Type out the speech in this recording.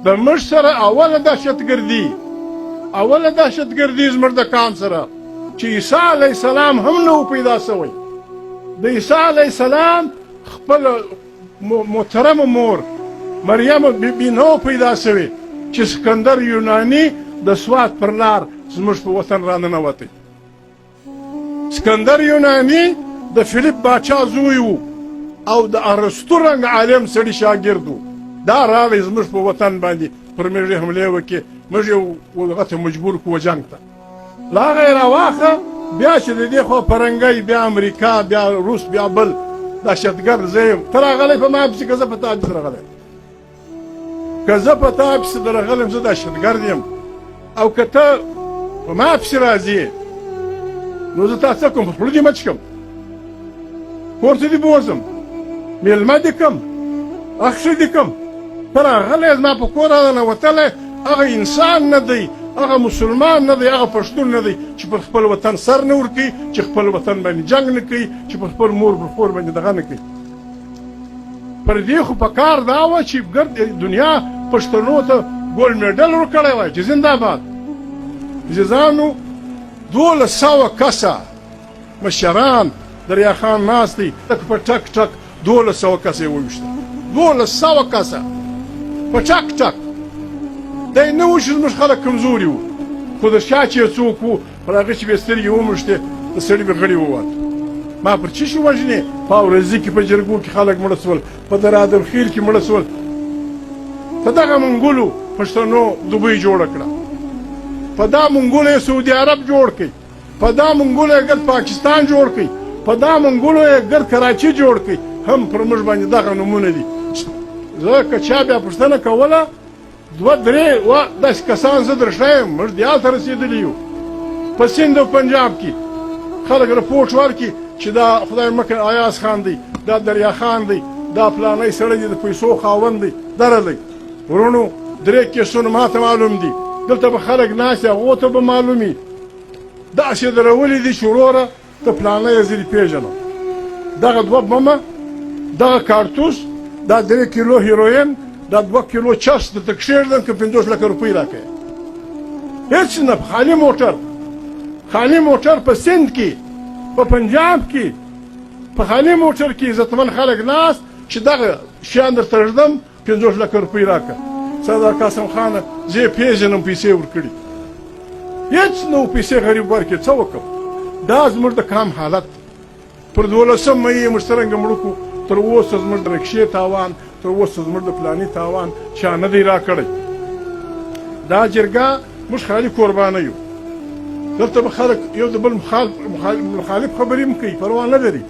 د موږ سره اوله دهشتګردي زموږ د قام سره چې عیسی علیه السلام هم نه و پیدا سوی. د عیسی علیه السلام خپل محترمه مور مریم بیبي نه و پیدا سوی چې سکندر یوناني د سوات پر لار زموږ په وطن راننوتی. سکندر یوناني د فیلیپ باچا زوی و او د ارسطو رنګ عالم سړي شاګرد و. دا راغی زموږ په وطن باندې پر موږ حملې وکړي، موږ یې هغه ته مجبور کړو جنګ ته. له هغه یې راواخه بیا چې د دې خوا فرنګی، بیا امریکا، بیا روس، بیا بل دهشتګرد زه یم. ته راغلی په ما پسې که زه په تا پسې راغلی که زه په تا پسې درغلی زه دهشتګرد یم، او که ته په ما پسې راځې نو زه تا څه کوم؟ په خوله دې مه چکم، کور ته دې بوځم، میلمه دې کم، اخښی دې کم. ته راغلی زما په کور راننوتلی، هغه انسان نه دی، هغه مسلمان نه دی، هغه پښتون نه دی چې پر خپل وطن سر نه ورکوي، چې خپل وطن باندې جنګ نه کوي، چې پر خپل مور پر خور باندې دغه نه کوي. پر دې خو په کار دا وه چې ګرد دنیا پښتنو ته ګولډ میډل ورکړی وای چې زنده‌باد. انګریزانو 1200 کسه مشران دریاخان ناست دی، ټک په ټک ټک 1200 کسه یې وویشتل. 1200 کسه په ټک ټک. دی نه و چې زموږ خلک کمزوري وو، خو د شا چې څوک وو پر هغه چې بې سترګې وموښتې د سړي به غړي ووت. ما پر څه شي وژنې؟ په اورزي کې په جرګو کې خلک مړه سول، په درادم خیل کې مړه سول. په دغه منګولو پښتنو دوبۍ جوړه کړه، په دا منګولو یې سعودي عرب جوړ کړي، په دا منګولو یې ګرد پاکستان جوړ کړي، په دا منګولو یې ګرد کراچي جوړ کړي. هم پر موږ باندې دغه نومونه دي. زه که چا بیا پوښتنه کوله 2-3 داسې کسان زه در ښیم، موږ دې هلته رسېدلي یو. په سند او پنجاب کې خلک رپورټ ورکړي چې دا خدای مکه ایاز خان دی، دا دریا خان دی، دا فلانی سړی دی، د پیسو خاوند دی. درلی ورونو 3 کیسونه ما ته معلوم دي، دلته به خلک ناست دي، هغو ته به معلوم وي. داسې درولي دي چې وروره ته فلانی یې زه دې پېژنم. دغه 2 بمه، دغه کارتوس، دا 3 کیلو هیروین، دا 2 کیلو چرس درته کښېږدم که 50 لکه روپۍ راکوې. هېڅ نه، خالي موټر په سند کې، په پنجاب کې په خالي موټر کې عزتمن خلک ناست چې دغه شیان درته ږدم 50 لکه روپۍ راکړه. سردار قاسم خانه زه یې پېژنم، پیسې ورکړي. هېڅ نه و پیسې غریب ورکړي. څه وکړم؟ دا زموږ د کام حالت. پر 12 مه یې موږ څرنګه مړه کړو، تر اوسه زموږ د رکشې تاوان، تر اوسه زموږ د فلاني تاوان چا نه دی راکړی. دا جرګه موږ خالي قربانه یو. دلته به خلک یو د بل مخالف خبرې هم کوي، پروا نه لري.